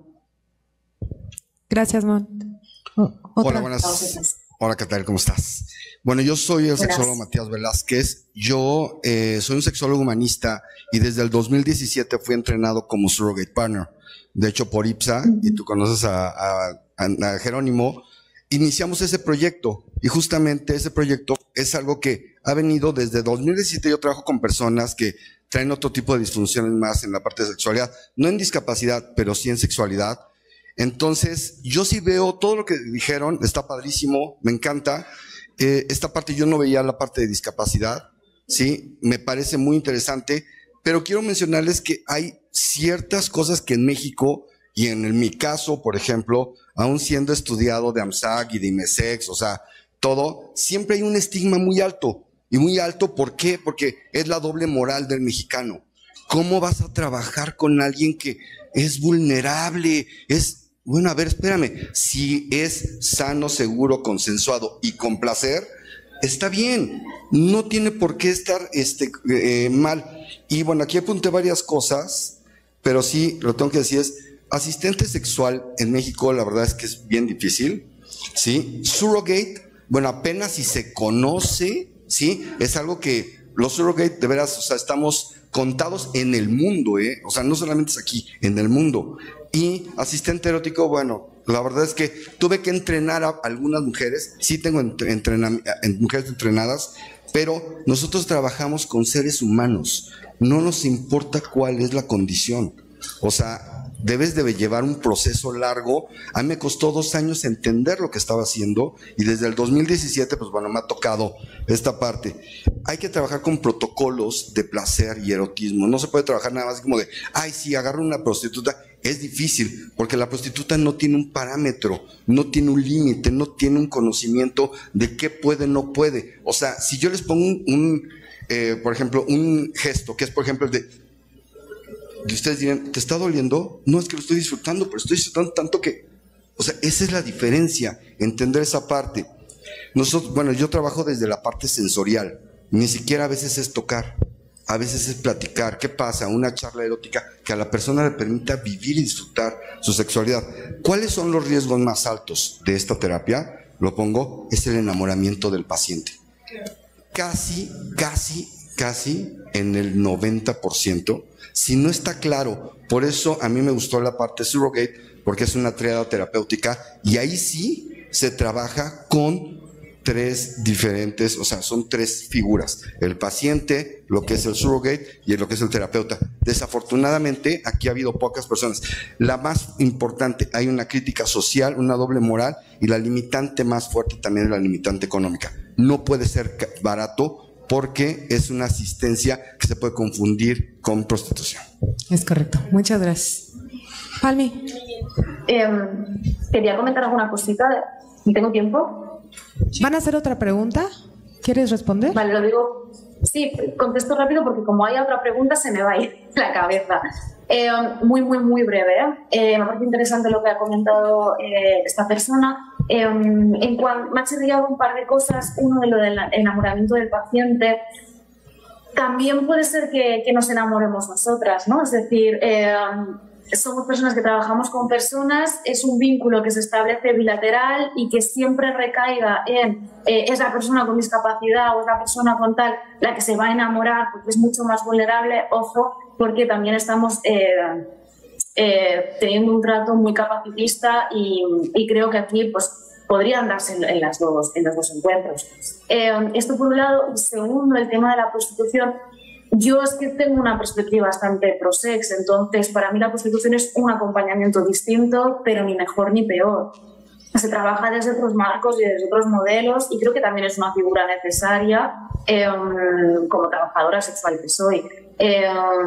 Gracias, Mon. Hola, buenas. Hola, ¿qué tal? ¿Cómo estás? Bueno, yo soy el sexólogo Matías Velázquez. Yo soy un sexólogo humanista y desde el 2017 fui entrenado como surrogate partner. De hecho, por IPSA, y tú conoces a Jerónimo, iniciamos ese proyecto. Y justamente ese proyecto es algo que ha venido desde 2017. Yo trabajo con personas que traen otro tipo de disfunciones más en la parte de sexualidad. No en discapacidad, pero sí en sexualidad. Entonces, yo sí veo todo lo que dijeron, está padrísimo, me encanta. Esta parte yo no veía la parte de discapacidad, ¿sí? Me parece muy interesante, pero quiero mencionarles que hay ciertas cosas que en México, y en mi caso, por ejemplo, aún siendo estudiado de AMSAC y de IMESEX, o sea, todo, siempre hay un estigma muy alto. Y muy alto, ¿por qué? Porque es la doble moral del mexicano. ¿Cómo vas a trabajar con alguien que es vulnerable? Bueno, a ver, espérame, si es sano, seguro, consensuado y con placer, está bien, no tiene por qué estar mal. Y bueno, aquí apunté varias cosas, pero sí, lo tengo que decir es, asistente sexual en México, la verdad es que es bien difícil, ¿sí? Surrogate, bueno, apenas si se conoce, ¿sí? Es algo que los surrogate, de veras, o sea, estamos contados en el mundo, o sea, no solamente es aquí, en el mundo. Y asistente erótico, bueno, la verdad es que tuve que entrenar a algunas mujeres, sí tengo mujeres entrenadas, pero nosotros trabajamos con seres humanos, no nos importa cuál es la condición. O sea, debes de llevar un proceso largo. A mí me costó 2 años entender lo que estaba haciendo y desde el 2017, pues bueno, me ha tocado esta parte. Hay que trabajar con protocolos de placer y erotismo. No se puede trabajar nada más como de, ay, sí, agarro una prostituta. Es difícil, porque la prostituta no tiene un parámetro, no tiene un límite, no tiene un conocimiento de qué puede, no puede. O sea, si yo les pongo por ejemplo, un gesto, que es, por ejemplo, el de ustedes dirán, ¿te está doliendo? No, es que lo estoy disfrutando, pero estoy disfrutando tanto que... O sea, esa es la diferencia, entender esa parte. Nosotros, bueno, yo trabajo desde la parte sensorial, ni siquiera a veces es tocar. A veces es platicar, ¿qué pasa? Una charla erótica que a la persona le permita vivir y disfrutar su sexualidad. ¿Cuáles son los riesgos más altos de esta terapia? Lo pongo, es el enamoramiento del paciente. Casi en el 90%, si no está claro. Por eso a mí me gustó la parte surrogate, porque es una triada terapéutica y ahí sí se trabaja con 3 diferentes, o sea, son 3 figuras: el paciente, lo que es el surrogate y lo que es el terapeuta. Desafortunadamente, aquí ha habido pocas personas. La más importante, hay una crítica social, una doble moral, y la limitante más fuerte también es la limitante económica. No puede ser barato porque es una asistencia que se puede confundir con prostitución. Es correcto. Muchas gracias. Palmi. Quería comentar alguna cosita. ¿Tengo tiempo? ¿Van a hacer otra pregunta? ¿Quieres responder? Vale, lo digo. Sí, contesto rápido porque como haya otra pregunta se me va a ir la cabeza. Muy breve. Me parece interesante lo que ha comentado esta persona. Me ha chirriado un par de cosas. Uno, de lo del enamoramiento del paciente. También puede ser que nos enamoremos nosotras, ¿no? Es decir, somos personas que trabajamos con personas, es un vínculo que se establece bilateral y que siempre recaiga en es la persona con discapacidad o es la persona con tal la que se va a enamorar porque es mucho más vulnerable. Ojo, porque también estamos teniendo un trato muy capacitista y creo que aquí pues podrían darse en los dos encuentros. Esto por un lado. Y segundo, el tema de la prostitución. Yo es que tengo una perspectiva bastante pro-sex, entonces para mí la prostitución es un acompañamiento distinto, pero ni mejor ni peor. Se trabaja desde otros marcos y desde otros modelos y creo que también es una figura necesaria como trabajadora sexual que soy.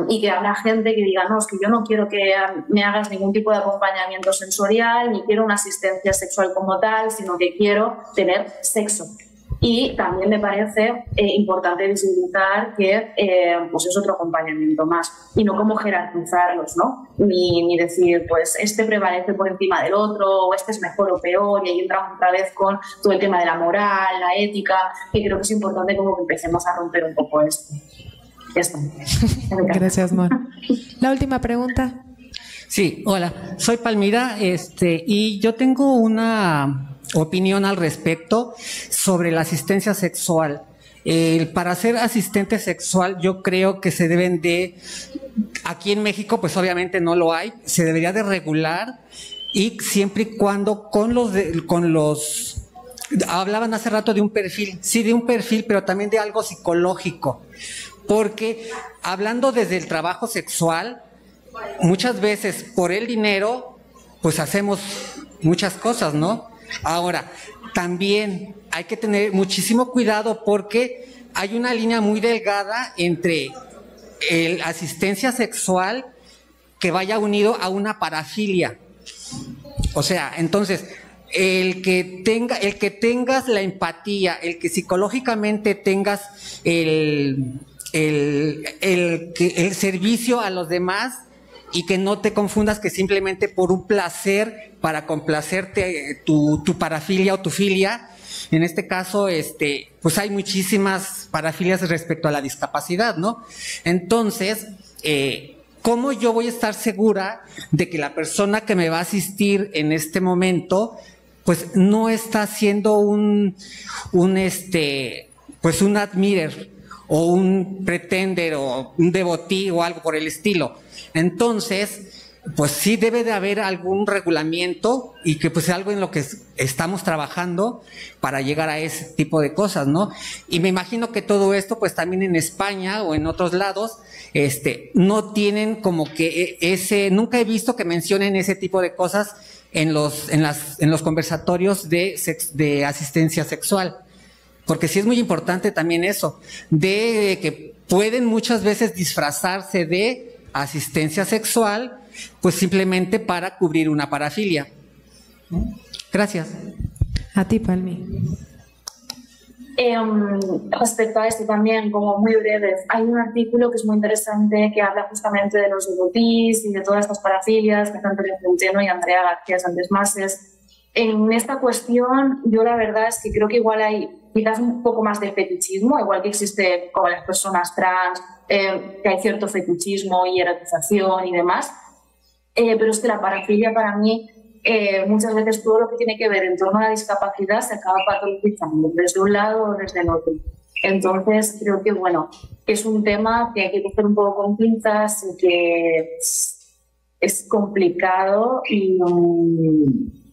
Y que habrá gente que diga, no, es que yo no quiero que me hagas ningún tipo de acompañamiento sensorial, ni quiero una asistencia sexual como tal, sino que quiero tener sexo. Y también me parece importante visibilizar que pues es otro acompañamiento más y no como jerarquizarlos, ¿no? Ni decir, pues este prevalece por encima del otro o este es mejor o peor, y ahí entramos otra vez con todo el tema de la moral, la ética, que creo que es importante como que empecemos a romper un poco esto. Ya está. Gracias, Mor. La última pregunta. Sí, hola, soy Palmira y yo tengo una opinión al respecto sobre la asistencia sexual. Para ser asistente sexual yo creo que se deben de, aquí en México pues obviamente no lo hay, se debería de regular y siempre y cuando con los hablaban hace rato de un perfil, sí, de un perfil, pero también de algo psicológico, porque hablando desde el trabajo sexual, muchas veces por el dinero pues hacemos muchas cosas, ¿no? Ahora, también hay que tener muchísimo cuidado porque hay una línea muy delgada entre la asistencia sexual que vaya unido a una parafilia. O sea, entonces, el que tengas la empatía, el que psicológicamente tengas el servicio a los demás, y que no te confundas que simplemente por un placer, para complacerte tu parafilia o tu filia, en este caso, pues hay muchísimas parafilias respecto a la discapacidad, ¿no? Entonces, ¿cómo yo voy a estar segura de que la persona que me va a asistir en este momento, pues no está haciendo pues un admirer o un pretender o un devotee o algo por el estilo? Entonces, pues sí debe de haber algún regulamiento y que pues sea algo en lo que estamos trabajando para llegar a ese tipo de cosas, ¿no? Y me imagino que todo esto pues también en España o en otros lados no tienen como que nunca he visto que mencionen ese tipo de cosas en los conversatorios de asistencia sexual, porque sí es muy importante también eso, de que pueden muchas veces disfrazarse de asistencia sexual, pues simplemente para cubrir una parafilia. Gracias. A ti, Palmi. Respecto a esto también, como muy breve, hay un artículo que es muy interesante que habla justamente de los devotees y de todas estas parafilias que tanto Centeno y Andrea García Sánchez Mases. En esta cuestión, yo la verdad es que creo que igual hay quizás un poco más de fetichismo, igual que existe con las personas trans, que hay cierto fetichismo y erotización y demás, pero es que la parafilia para mí, muchas veces todo lo que tiene que ver en torno a la discapacidad se acaba patologizando desde un lado o desde el otro. Entonces creo que bueno, es un tema que hay que coger un poco con pinzas y que es complicado y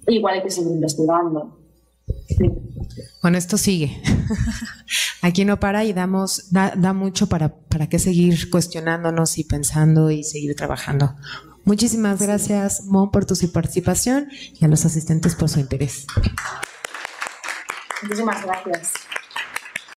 igual hay que seguir investigando. Sí. Bueno, esto sigue. Aquí no para y da mucho para que seguir cuestionándonos y pensando y seguir trabajando. Muchísimas gracias, Mon, por tu participación y a los asistentes por su interés. Muchísimas gracias.